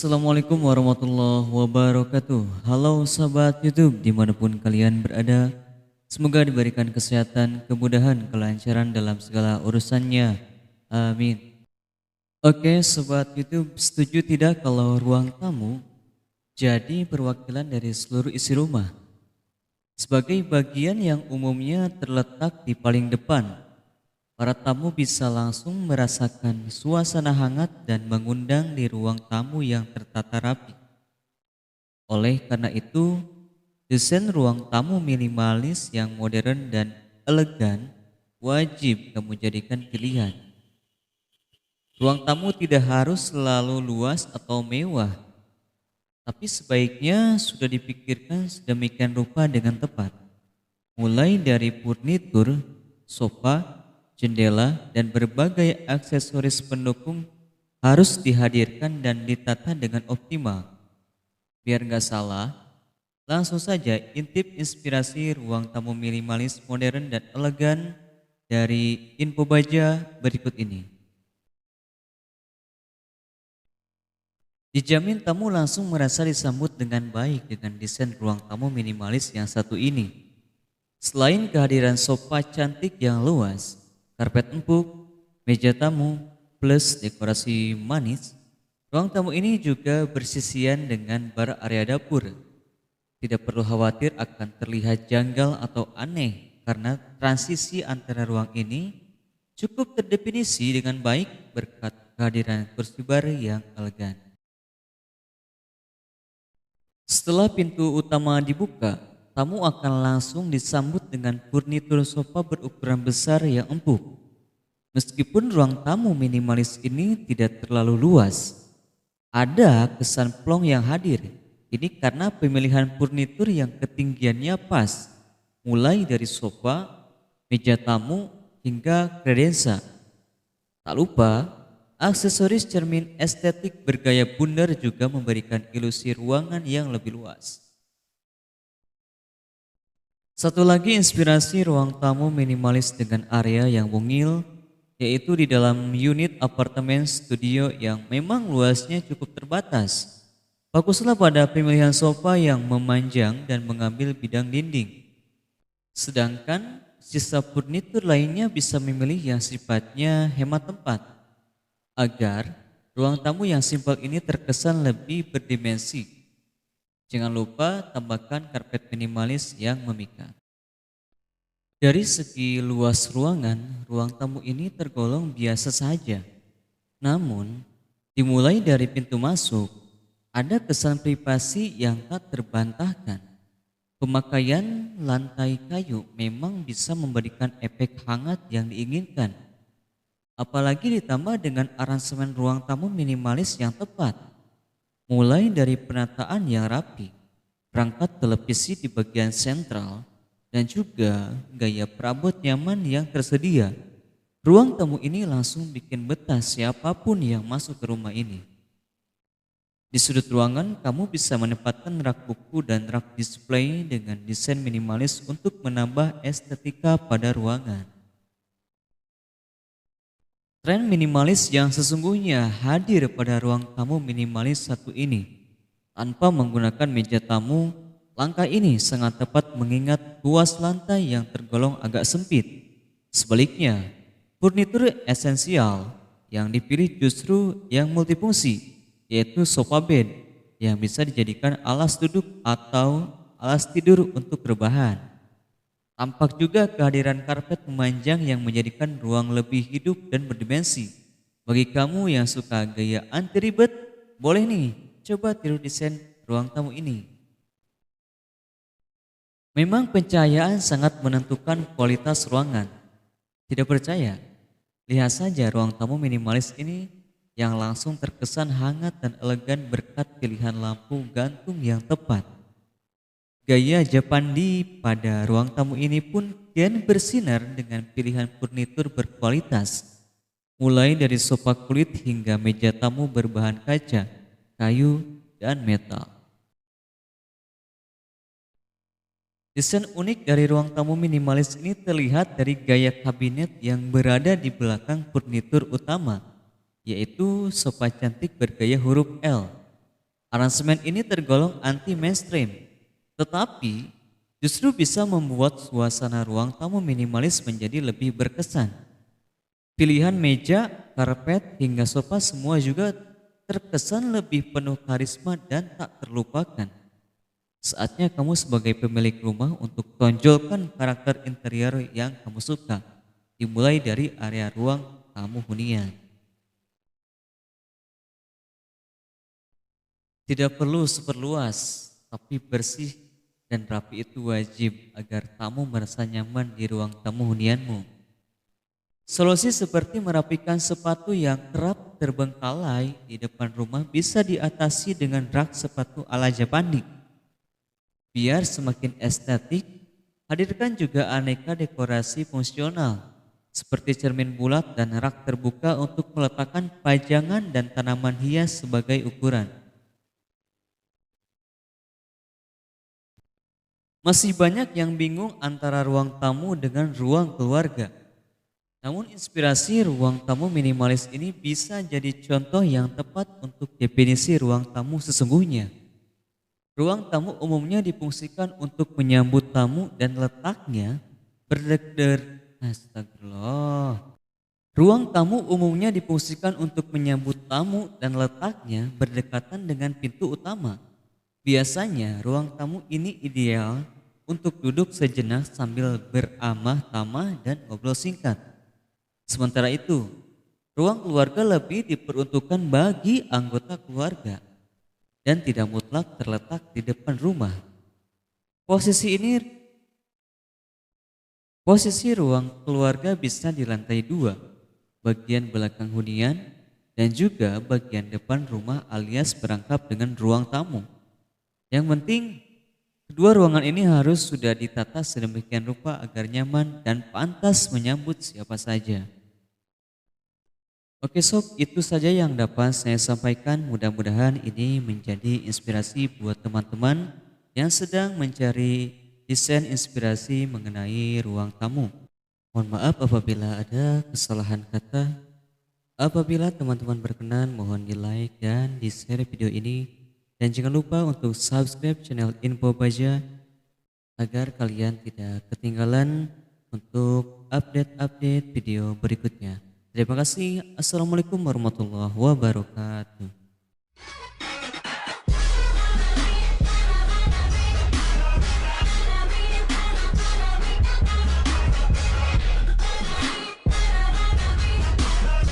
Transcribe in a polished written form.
Assalamualaikum warahmatullahi wabarakatuh. Halo sahabat YouTube dimanapun kalian berada. Semoga diberikan kesehatan, kemudahan, kelancaran dalam segala urusannya. Amin. Oke sobat YouTube, setuju tidak kalau ruang tamu jadi perwakilan dari seluruh isi rumah? Sebagai bagian yang umumnya terletak di paling depan, para tamu bisa langsung merasakan suasana hangat dan mengundang di ruang tamu yang tertata rapi. Oleh karena itu, desain ruang tamu minimalis yang modern dan elegan wajib kamu jadikan pilihan. Ruang tamu tidak harus selalu luas atau mewah, tapi sebaiknya sudah dipikirkan sedemikian rupa dengan tepat. Mulai dari furnitur, sofa, jendela, dan berbagai aksesoris pendukung harus dihadirkan dan ditata dengan optimal. Biar nggak salah, langsung saja intip inspirasi ruang tamu minimalis modern dan elegan dari info baja berikut ini. Dijamin tamu langsung merasa disambut dengan baik dengan desain ruang tamu minimalis yang satu ini. Selain kehadiran sofa cantik yang luas, karpet empuk, meja tamu, plus dekorasi manis, ruang tamu ini juga bersisian dengan bar area dapur. Tidak perlu khawatir akan terlihat janggal atau aneh karena transisi antara ruang ini cukup terdefinisi dengan baik berkat kehadiran kursi bar yang elegan. Setelah pintu utama dibuka, tamu akan langsung disambut dengan furnitur sofa berukuran besar yang empuk. Meskipun ruang tamu minimalis ini tidak terlalu luas, ada kesan plong yang hadir. Ini karena pemilihan furnitur yang ketinggiannya pas, mulai dari sofa, meja tamu, hingga kredensa. Tak lupa, aksesoris cermin estetik bergaya bundar juga memberikan ilusi ruangan yang lebih luas. Satu lagi inspirasi ruang tamu minimalis dengan area yang mungil, yaitu di dalam unit apartemen studio yang memang luasnya cukup terbatas. Fokuslah pada pemilihan sofa yang memanjang dan mengambil bidang dinding. Sedangkan sisa furnitur lainnya bisa memilih yang sifatnya hemat tempat, agar ruang tamu yang simpel ini terkesan lebih berdimensi. Jangan lupa tambahkan karpet minimalis yang memikat. Dari segi luas ruangan, ruang tamu ini tergolong biasa saja. Namun, dimulai dari pintu masuk, ada kesan privasi yang tak terbantahkan. Pemakaian lantai kayu memang bisa memberikan efek hangat yang diinginkan. Apalagi ditambah dengan aransemen ruang tamu minimalis yang tepat. Mulai dari penataan yang rapi, perangkat televisi di bagian sentral, dan juga gaya perabot nyaman yang tersedia. Ruang tamu ini langsung bikin betah siapapun yang masuk ke rumah ini. Di sudut ruangan, kamu bisa menempatkan rak buku dan rak display dengan desain minimalis untuk menambah estetika pada ruangan. Tren minimalis yang sesungguhnya hadir pada ruang tamu minimalis satu ini. Tanpa menggunakan meja tamu, langkah ini sangat tepat mengingat luas lantai yang tergolong agak sempit. Sebaliknya, furnitur esensial yang dipilih justru yang multifungsi, yaitu sofa bed yang bisa dijadikan alas duduk atau alas tidur untuk rebahan. Tampak juga kehadiran karpet memanjang yang menjadikan ruang lebih hidup dan berdimensi. Bagi kamu yang suka gaya anti ribet, boleh nih coba tiru desain ruang tamu ini. Memang pencahayaan sangat menentukan kualitas ruangan. Tidak percaya? Lihat saja ruang tamu minimalis ini yang langsung terkesan hangat dan elegan berkat pilihan lampu gantung yang tepat. Gaya Japandi pada ruang tamu ini pun kian bersinar dengan pilihan furnitur berkualitas. Mulai dari sofa kulit hingga meja tamu berbahan kaca, kayu, dan metal. Desain unik dari ruang tamu minimalis ini terlihat dari gaya kabinet yang berada di belakang furnitur utama, yaitu sofa cantik bergaya huruf L. Aransemen ini tergolong anti-mainstream, tetapi justru bisa membuat suasana ruang tamu minimalis menjadi lebih berkesan. Pilihan meja, karpet, hingga sofa semua juga terkesan lebih penuh karisma dan tak terlupakan. Saatnya kamu sebagai pemilik rumah untuk tonjolkan karakter interior yang kamu suka, dimulai dari area ruang tamu hunian. Tidak perlu super luas, tapi bersih dan rapi itu wajib agar tamu merasa nyaman di ruang tamu hunianmu. Solusi seperti merapikan sepatu yang kerap terbengkalai di depan rumah bisa diatasi dengan rak sepatu ala Japandi. Biar semakin estetik, hadirkan juga aneka dekorasi fungsional seperti cermin bulat dan rak terbuka untuk meletakkan pajangan dan tanaman hias sebagai ukuran. Masih banyak yang bingung antara ruang tamu dengan ruang keluarga. Namun inspirasi ruang tamu minimalis ini bisa jadi contoh yang tepat untuk definisi ruang tamu sesungguhnya. Ruang tamu umumnya difungsikan untuk menyambut tamu dan letaknya berdekder. Astagfirullah. Ruang tamu umumnya difungsikan untuk menyambut tamu dan letaknya berdekatan dengan pintu utama. Biasanya ruang tamu ini ideal untuk duduk sejenak sambil beramah tamah dan ngobrol singkat. Sementara itu, ruang keluarga lebih diperuntukkan bagi anggota keluarga dan tidak mutlak terletak di depan rumah. Posisi ini, posisi ruang keluarga bisa di lantai 2, bagian belakang hunian, dan juga bagian depan rumah alias berangkap dengan ruang tamu. Yang penting, kedua ruangan ini harus sudah ditata sedemikian rupa agar nyaman dan pantas menyambut siapa saja. Oke sob, itu saja yang dapat saya sampaikan. Mudah-mudahan ini menjadi inspirasi buat teman-teman yang sedang mencari desain inspirasi mengenai ruang tamu. Mohon maaf apabila ada kesalahan kata. Apabila teman-teman berkenan, mohon di like dan di share video ini. Dan jangan lupa untuk subscribe channel Info Baja agar kalian tidak ketinggalan untuk update-update video berikutnya. Terima kasih. Assalamualaikum warahmatullahi wabarakatuh.